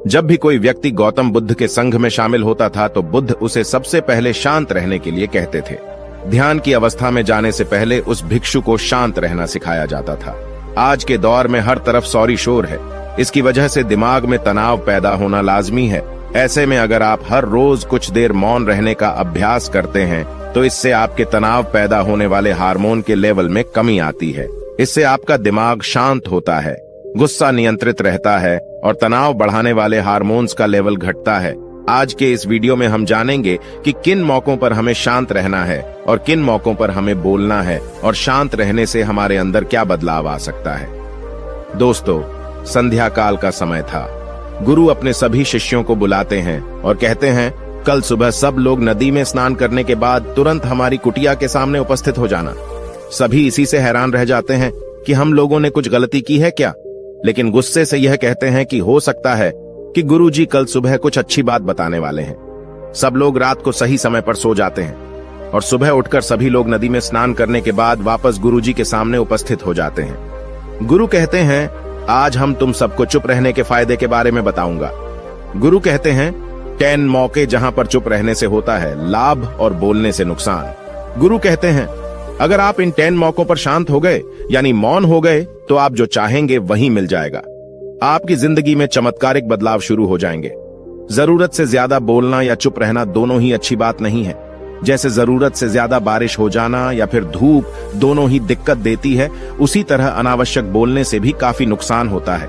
जब भी कोई व्यक्ति गौतम बुद्ध के संघ में शामिल होता था तो बुद्ध उसे सबसे पहले शांत रहने के लिए कहते थे। ध्यान की अवस्था में जाने से पहले उस भिक्षु को शांत रहना सिखाया जाता था। आज के दौर में हर तरफ सौरी शोर है। इसकी वजह से दिमाग में तनाव पैदा होना लाजमी है। ऐसे में अगर आप हर रोज कुछ देर मौन रहने का अभ्यास करते हैं तो इससे आपके तनाव पैदा होने वाले हार्मोन के लेवल में कमी आती है। इससे आपका दिमाग शांत होता है, गुस्सा नियंत्रित रहता है और तनाव बढ़ाने वाले हार्मोन्स का लेवल घटता है। आज के इस वीडियो में हम जानेंगे कि किन मौकों पर हमें शांत रहना है और किन मौकों पर हमें बोलना है और शांत रहने से हमारे अंदर क्या बदलाव आ सकता है। दोस्तों, संध्या काल का समय था। गुरु अपने सभी शिष्यों को बुलाते हैं और कहते हैं, कल सुबह सब लोग नदी में स्नान करने के बाद तुरंत हमारी कुटिया के सामने उपस्थित हो जाना। सभी इसी से हैरान रह जाते हैं कि हम लोगों ने कुछ गलती की है क्या, लेकिन गुस्से से यह कहते हैं कि हो सकता है कि गुरुजी कल सुबह कुछ अच्छी बात बताने वाले हैं। सब लोग रात को सही समय पर सो जाते हैं और सुबह उठकर सभी लोग नदी में स्नान करने के बाद वापस गुरुजी के सामने उपस्थित हो जाते हैं। गुरु कहते हैं, आज हम तुम सबको चुप रहने के फायदे के बारे में बताऊंगा। गुरु कहते हैं, 10 मौके जहां पर चुप रहने से होता है लाभ और बोलने से नुकसान। गुरु कहते हैं, अगर आप इन 10 मौकों पर शांत हो गए यानी मौन हो गए तो आप जो चाहेंगे वही मिल जाएगा। आपकी जिंदगी में चमत्कारिक बदलाव शुरू हो जाएंगे। जरूरत से ज्यादा बोलना या चुप रहना दोनों ही अच्छी बात नहीं है। जैसे जरूरत से ज्यादा बारिश हो जाना या फिर धूप दोनों ही दिक्कत देती है, उसी तरह अनावश्यक बोलने से भी काफी नुकसान होता है।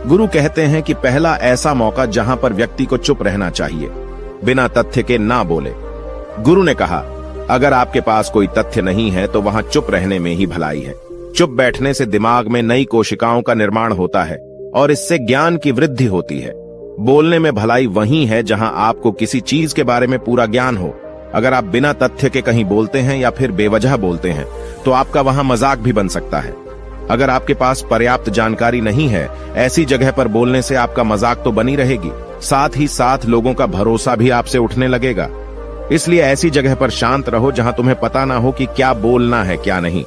गुरु कहते हैं कि पहला ऐसा मौका जहां पर व्यक्ति को चुप रहना चाहिए, बिना तथ्य के ना बोले। गुरु ने कहा, अगर आपके पास कोई तथ्य नहीं है तो वहां चुप रहने में ही भलाई है। चुप बैठने से दिमाग में नई कोशिकाओं का निर्माण होता है और इससे ज्ञान की वृद्धि होती है। बोलने में भलाई वही है जहां आपको किसी चीज के बारे में पूरा ज्ञान हो। अगर आप बिना तथ्य के कहीं बोलते हैं या फिर बेवजह बोलते हैं तो आपका वहां मजाक भी बन सकता है। अगर आपके पास पर्याप्त जानकारी नहीं है, ऐसी जगह पर बोलने से आपका मजाक तो बनी रहेगी, साथ ही साथ लोगों का भरोसा भी आपसे उठने लगेगा। इसलिए ऐसी जगह पर शांत रहो जहां तुम्हें पता ना हो कि क्या बोलना है क्या नहीं।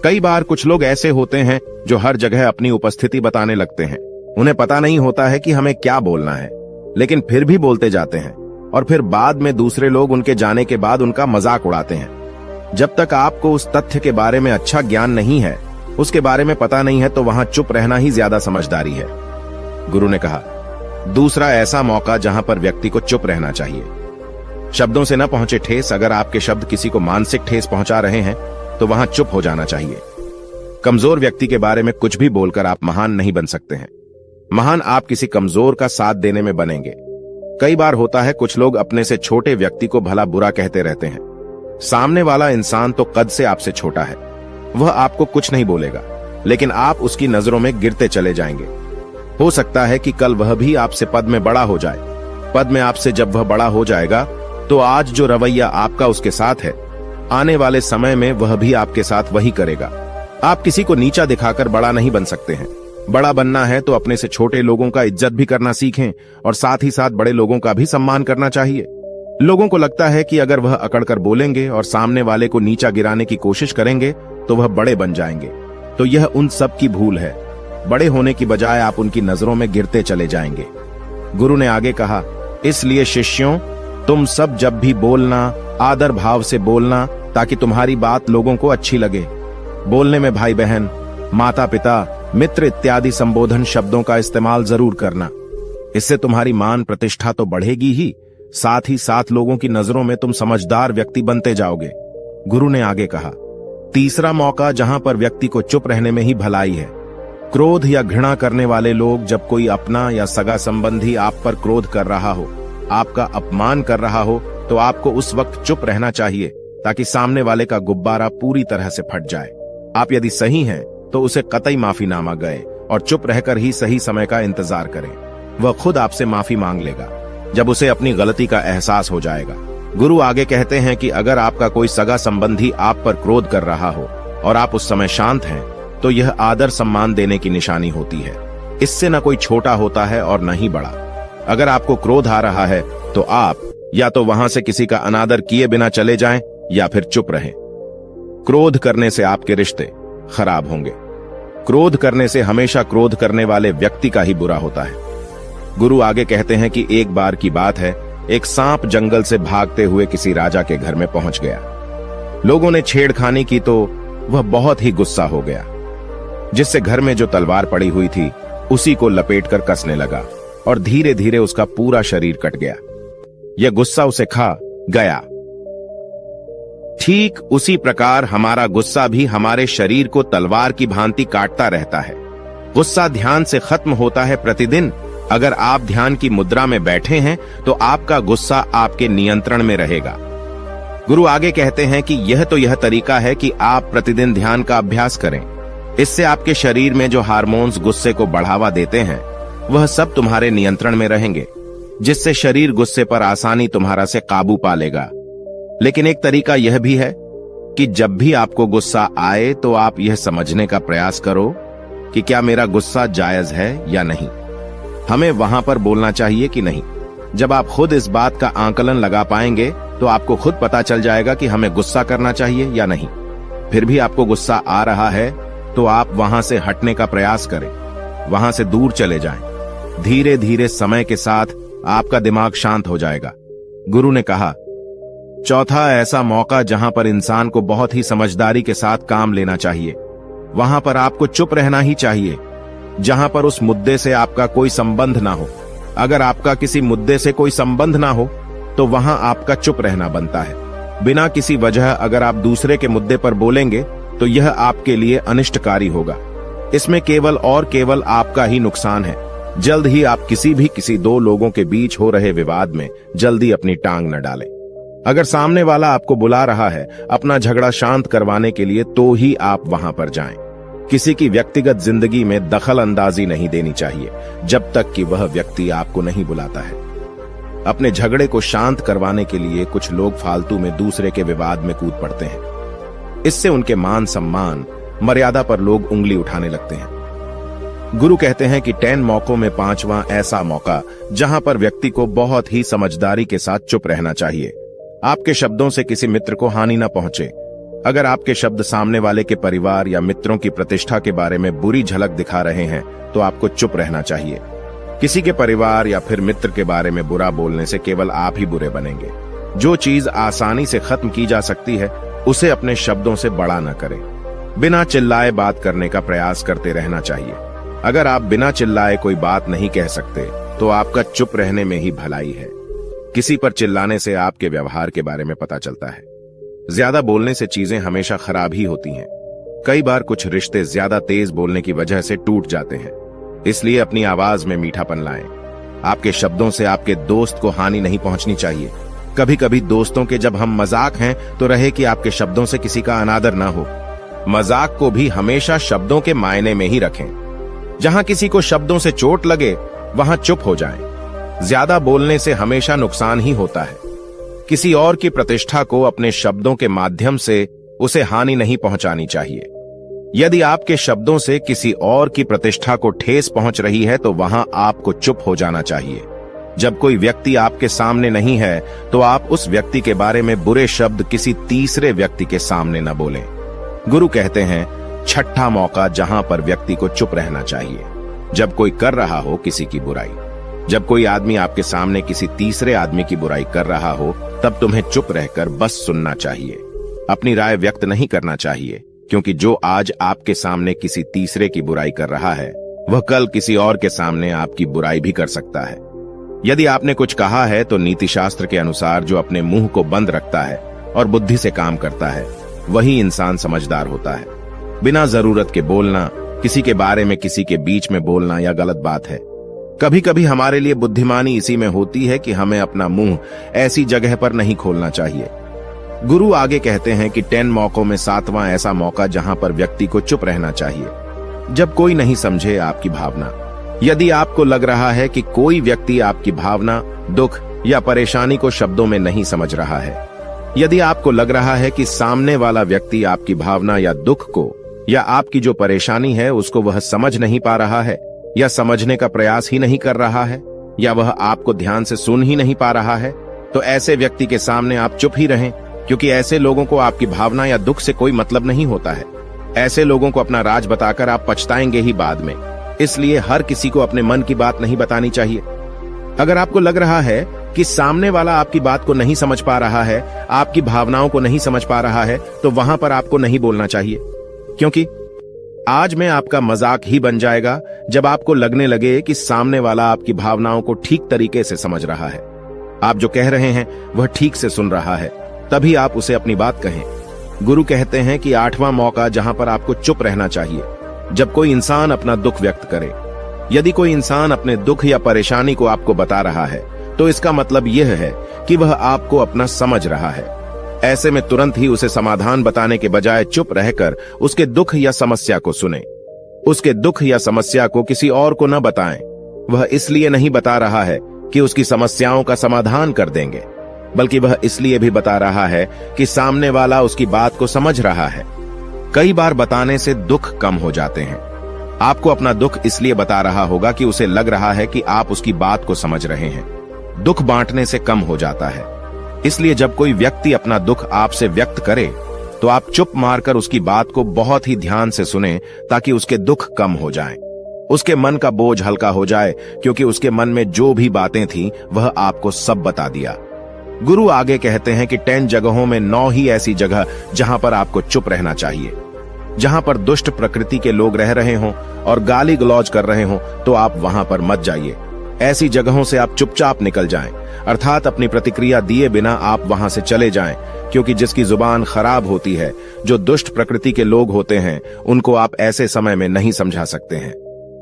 कई बार कुछ लोग ऐसे होते हैं जो हर जगह अपनी उपस्थिति बताने लगते हैं। उन्हें पता नहीं होता है कि हमें क्या बोलना है, लेकिन फिर भी बोलते जाते हैं और फिर बाद में दूसरे लोग उनके जाने के बाद उनका मजाक उड़ाते हैं। जब तक आपको उस तथ्य के बारे में अच्छा ज्ञान नहीं है, उसके बारे में पता नहीं है, तो वहां चुप रहना ही ज्यादा समझदारी है। गुरु ने कहा, दूसरा ऐसा मौका जहां पर व्यक्ति को चुप रहना चाहिए। शब्दों से न पहुंचे ठेस। अगर आपके शब्द किसी को मानसिक ठेस पहुंचा रहे हैं तो वहां चुप हो जाना चाहिए। कमजोर व्यक्ति के बारे में कुछ भी बोलकर आप महान नहीं बन सकते हैं। महान आप किसी कमजोर का साथ देने में बनेंगे। कई बार होता है कुछ लोग अपने से छोटे व्यक्ति को भला बुरा कहते रहते हैं। सामने वाला इंसान तो कद से आपसे छोटा है, वह आपको कुछ नहीं बोलेगा, लेकिन आप उसकी नजरों में गिरते चले जाएंगे। हो सकता है कि कल वह भी आपसे पद में बड़ा हो जाए। पद में आपसे जब वह बड़ा हो जाएगा तो आज जो रवैया आपका उसके साथ है, आने वाले समय में वह भी आपके साथ वही करेगा। आप किसी को नीचा दिखाकर बड़ा नहीं बन सकते हैं। बड़ा बनना है तो अपने से छोटे लोगों का इज्जत भी करना सीखें और साथ ही साथ बड़े लोगों का भी सम्मान करना चाहिए। लोगों को लगता है कि अगर वह अकड़कर बोलेंगे और सामने वाले को नीचा गिराने की कोशिश करेंगे तो वह बड़े बन जाएंगे, तो यह उन सब की भूल है। बड़े होने की बजाय आप उनकी नजरों में गिरते चले जाएंगे। गुरु ने आगे कहा, इसलिए शिष्यों, तुम सब जब भी बोलना आदर भाव से बोलना, ताकि तुम्हारी बात लोगों को अच्छी लगे। बोलने में भाई बहन, माता पिता, मित्र इत्यादि संबोधन शब्दों का इस्तेमाल जरूर करना। इससे तुम्हारी मान प्रतिष्ठा तो बढ़ेगी ही, साथ ही साथ लोगों की नजरों में तुम समझदार व्यक्ति बनते जाओगे। गुरु ने आगे कहा, तीसरा मौका जहां पर व्यक्ति को चुप रहने में ही भलाई है। क्रोध या घृणा करने वाले लोग, जब कोई अपना या सगा संबंधी आप पर क्रोध कर रहा हो, आपका अपमान कर रहा हो, तो आपको उस वक्त चुप रहना चाहिए ताकि सामने वाले का गुब्बारा पूरी तरह से फट जाए। आप यदि सही हैं तो उसे कतई माफीनामा गए और चुप रहकर ही सही समय का इंतजार करें। वह खुद आपसे माफी मांग लेगा जब उसे अपनी गलती का एहसास हो जाएगा। गुरु आगे कहते हैं कि अगर आपका कोई सगा संबंधी आप पर क्रोध कर रहा हो और आप उस समय शांत हैं, तो यह आदर सम्मान देने की निशानी होती है। इससे न कोई छोटा होता है और न ही बड़ा। अगर आपको क्रोध आ रहा है तो आप या तो वहां से किसी का अनादर किए बिना चले जाएं या फिर चुप रहें। क्रोध करने से आपके रिश्ते खराब होंगे। क्रोध करने से हमेशा क्रोध करने वाले व्यक्ति का ही बुरा होता है। गुरु आगे कहते हैं कि एक बार की बात है, एक सांप जंगल से भागते हुए किसी राजा के घर में पहुंच गया। लोगों ने छेड़खानी की तो वह बहुत ही गुस्सा हो गया, जिससे घर में जो तलवार पड़ी हुई थी उसी को लपेटकर कसने लगा और धीरे धीरे उसका पूरा शरीर कट गया। यह गुस्सा उसे खा गया। ठीक उसी प्रकार हमारा गुस्सा भी हमारे शरीर को तलवार की भांति काटता रहता है। गुस्सा ध्यान से खत्म होता है प्रतिदिन। अगर आप ध्यान की मुद्रा में बैठे हैं तो आपका गुस्सा आपके नियंत्रण में रहेगा। गुरु आगे कहते हैं कि यह तरीका है कि आप प्रतिदिन ध्यान का अभ्यास करें। इससे आपके शरीर में जो हार्मोन्स गुस्से को बढ़ावा देते हैं वह सब तुम्हारे नियंत्रण में रहेंगे, जिससे शरीर गुस्से पर आसानी तुम्हारा से काबू पा लेगा। लेकिन एक तरीका यह भी है कि जब भी आपको गुस्सा आए तो आप यह समझने का प्रयास करो कि क्या मेरा गुस्सा जायज है या नहीं। हमें वहां पर बोलना चाहिए कि नहीं। जब आप खुद इस बात का आकलन लगा पाएंगे तो आपको खुद पता चल जाएगा कि हमें गुस्सा करना चाहिए या नहीं। फिर भी आपको गुस्सा आ रहा है तो आप वहां से हटने का प्रयास करें, वहां से दूर चले जाएं। धीरे धीरे समय के साथ आपका दिमाग शांत हो जाएगा। गुरु ने कहा, चौथा ऐसा मौका जहां पर इंसान को बहुत ही समझदारी के साथ काम लेना चाहिए, वहां पर आपको चुप रहना ही चाहिए, जहां पर उस मुद्दे से आपका कोई संबंध ना हो। अगर आपका किसी मुद्दे से कोई संबंध ना हो तो वहां आपका चुप रहना बनता है। बिना किसी वजह अगर आप दूसरे के मुद्दे पर बोलेंगे तो यह आपके लिए अनिष्टकारी होगा। इसमें केवल और केवल आपका ही नुकसान है। जल्द ही आप किसी दो लोगों के बीच हो रहे विवाद में जल्दी अपनी टांग न डालें। अगर सामने वाला आपको बुला रहा है अपना झगड़ा शांत करवाने के लिए तो ही आप वहां पर जाएं। किसी की व्यक्तिगत जिंदगी में दखल अंदाजी नहीं देनी चाहिए जब तक कि वह व्यक्ति आपको नहीं बुलाता है। अपने झगड़े को शांत करवाने के लिए कुछ लोग फालतू में दूसरे के विवाद में कूद पड़ते हैं। इससे उनके मान सम्मान मर्यादा पर लोग उंगली उठाने लगते हैं। गुरु कहते हैं कि 10 मौकों में 5वां ऐसा मौका जहां पर व्यक्ति को बहुत ही समझदारी के साथ चुप रहना चाहिए। आपके शब्दों से किसी मित्र को हानि न पहुंचे। अगर आपके शब्द सामने वाले के परिवार या मित्रों की प्रतिष्ठा के बारे में बुरी झलक दिखा रहे हैं तो आपको चुप रहना चाहिए। किसी के परिवार या फिर मित्र के बारे में बुरा बोलने से केवल आप ही बुरे बनेंगे। जो चीज आसानी से खत्म की जा सकती है उसे अपने शब्दों से बड़ा न करें। बिना चिल्लाए बात करने का प्रयास करते रहना चाहिए। अगर आप बिना चिल्लाए कोई बात नहीं कह सकते तो आपका चुप रहने में ही भलाई है। किसी पर चिल्लाने से आपके व्यवहार के बारे में पता चलता है। ज्यादा बोलने से चीजें हमेशा खराब ही होती हैं। कई बार कुछ रिश्ते ज्यादा तेज बोलने की वजह से टूट जाते हैं। इसलिए अपनी आवाज में मीठापन लाएं। आपके शब्दों से आपके दोस्त को हानि नहीं पहुंचनी चाहिए। कभी कभी दोस्तों के जब हम मजाक हैं तो रहे कि आपके शब्दों से किसी का अनादर ना हो। मजाक को भी हमेशा शब्दों के मायने में ही रखें। जहां किसी को शब्दों से चोट लगे वहां चुप हो जाएं। ज्यादा बोलने से हमेशा नुकसान ही होता है। किसी और की प्रतिष्ठा को अपने शब्दों के माध्यम से उसे हानि नहीं पहुंचानी चाहिए। यदि आपके शब्दों से किसी और की प्रतिष्ठा को ठेस पहुंच रही है तो वहां आपको चुप हो जाना चाहिए। जब कोई व्यक्ति आपके सामने नहीं है तो आप उस व्यक्ति के बारे में बुरे शब्द किसी तीसरे व्यक्ति के सामने न बोलें। गुरु कहते हैं, छठा मौका जहां पर व्यक्ति को चुप रहना चाहिए, जब कोई कर रहा हो किसी की बुराई। जब कोई आदमी आपके सामने किसी तीसरे आदमी की बुराई कर रहा हो तब तुम्हें चुप रहकर बस सुनना चाहिए। अपनी राय व्यक्त नहीं करना चाहिए, क्योंकि जो आज आपके सामने किसी तीसरे की बुराई कर रहा है वह कल किसी और के सामने आपकी बुराई भी कर सकता है। यदि आपने कुछ कहा है तो नीति शास्त्र के अनुसार जो अपने मुंह को बंद रखता है और बुद्धि से काम करता है वही इंसान समझदार होता है। बिना जरूरत के बोलना, किसी के बारे में किसी के बीच में बोलना यह गलत बात है। कभी कभी हमारे लिए बुद्धिमानी इसी में होती है कि हमें अपना मुंह ऐसी जगह पर नहीं खोलना चाहिए। गुरु आगे कहते हैं कि 10 मौकों में 7वां ऐसा मौका जहां पर व्यक्ति को चुप रहना चाहिए, जब कोई नहीं समझे आपकी भावना। यदि आपको लग रहा है कि कोई व्यक्ति आपकी भावना, दुख या परेशानी को शब्दों में नहीं समझ रहा है, यदि आपको लग रहा है कि सामने वाला व्यक्ति आपकी भावना या दुख को या आपकी जो परेशानी है उसको वह समझ नहीं पा रहा है या समझने का प्रयास ही नहीं कर रहा है या वह आपको ध्यान से सुन ही नहीं पा रहा है, तो ऐसे व्यक्ति के सामने आप चुप ही रहें, क्योंकि ऐसे लोगों को आपकी भावना या दुख से कोई मतलब नहीं होता है। ऐसे लोगों को अपना राज बताकर आप पछताएंगे ही बाद में। इसलिए हर किसी को अपने मन की बात नहीं बतानी चाहिए। अगर आपको लग रहा है कि सामने वाला आपकी बात को नहीं समझ पा रहा है, आपकी भावनाओं को नहीं समझ पा रहा है, तो वहां पर आपको नहीं बोलना चाहिए, क्योंकि आज में आपका मजाक ही बन जाएगा जब आपको लगने लगे कि सामने वाला आपकी भावनाओं को ठीक तरीके से समझ रहा है, आप जो कह रहे हैं वह ठीक से सुन रहा है, तभी आप उसे अपनी बात कहें। गुरु कहते हैं कि 8वां मौका जहां पर आपको चुप रहना चाहिए, जब कोई इंसान अपना दुख व्यक्त करे। यदि कोई इंसान अपने दुख या परेशानी को आपको बता रहा है, तो इसका मतलब यह है कि वह आपको अपना समझ रहा है। ऐसे में तुरंत ही उसे समाधान बताने के बजाय चुप रहकर उसके दुख या समस्या को सुने। उसके दुख या समस्या को किसी और को न बताएं। वह इसलिए नहीं बता रहा है कि उसकी समस्याओं का समाधान कर देंगे, बल्कि वह इसलिए भी बता रहा है कि सामने वाला उसकी बात को समझ रहा है। कई बार बताने से दुख कम हो जाते हैं। आपको अपना दुख इसलिए बता रहा होगा कि उसे लग रहा है कि आप उसकी बात को समझ रहे हैं। दुख बांटने से कम हो जाता है। इसलिए जब कोई व्यक्ति अपना दुख आपसे व्यक्त करे, तो आप चुप मारकर उसकी बात को बहुत ही ध्यान से सुनें, ताकि उसके दुख कम हो जाएं। उसके मन का बोझ हल्का हो जाए, क्योंकि उसके मन में जो भी बातें थीं वह आपको सब बता दिया। गुरु आगे कहते हैं कि 10 जगहों में 9 ही ऐसी जगह जहां पर आपको चुप रहना चाहिए। जहां पर दुष्ट प्रकृति के लोग रह रहे हों और गाली गलौज कर रहे हों, तो आप वहां पर मत जाइए। ऐसी जगहों से आप चुपचाप निकल जाएं, अर्थात अपनी प्रतिक्रिया दिए बिना आप वहां से चले जाएं, क्योंकि जिसकी जुबान खराब होती है, जो दुष्ट प्रकृति के लोग होते हैं, उनको आप ऐसे समय में नहीं समझा सकते हैं।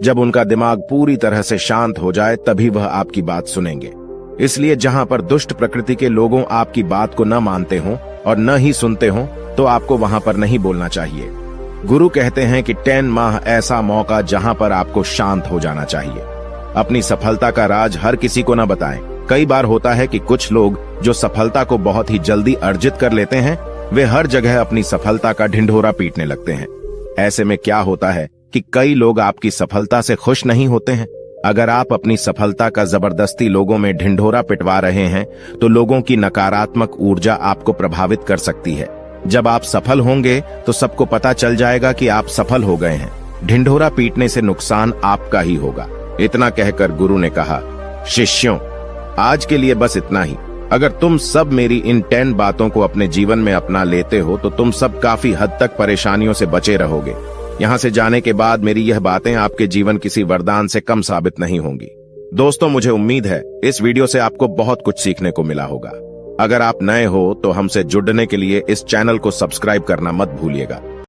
जब उनका दिमाग पूरी तरह से शांत हो जाए, तभी वह आपकी बात सुनेंगे। इसलिए जहां पर दुष्ट प्रकृति के लोगों आपकी बात को न मानते हों और न ही सुनते हों, तो आपको वहां पर नहीं बोलना चाहिए। गुरु कहते हैं कि 10 माह ऐसा मौका जहां पर आपको शांत हो जाना चाहिए। अपनी सफलता का राज हर किसी को न बताएं। कई बार होता है कि कुछ लोग जो सफलता को बहुत ही जल्दी अर्जित कर लेते हैं, वे हर जगह अपनी सफलता का ढिंढोरा पीटने लगते हैं। ऐसे में क्या होता है कि कई लोग आपकी सफलता से खुश नहीं होते हैं। अगर आप अपनी सफलता का जबरदस्ती लोगों में ढिंढोरा पिटवा रहे हैं, तो लोगों की नकारात्मक ऊर्जा आपको प्रभावित कर सकती है। जब आप सफल होंगे तो सबको पता चल जाएगा कि आप सफल हो गए हैं। ढिंढोरा पीटने से नुकसान आपका ही होगा। इतना कहकर गुरु ने कहा, शिष्यों, आज के लिए बस इतना ही। अगर तुम सब मेरी इन 10 बातों को अपने जीवन में अपना लेते हो, तो तुम सब काफी हद तक परेशानियों से बचे रहोगे। यहाँ से जाने के बाद मेरी यह बातें आपके जीवन किसी वरदान से कम साबित नहीं होंगी। दोस्तों, मुझे उम्मीद है इस वीडियो से आपको बहुत कुछ सीखने को मिला होगा। अगर आप नए हो तो हमसे जुड़ने के लिए इस चैनल को सब्सक्राइब करना मत भूलिएगा।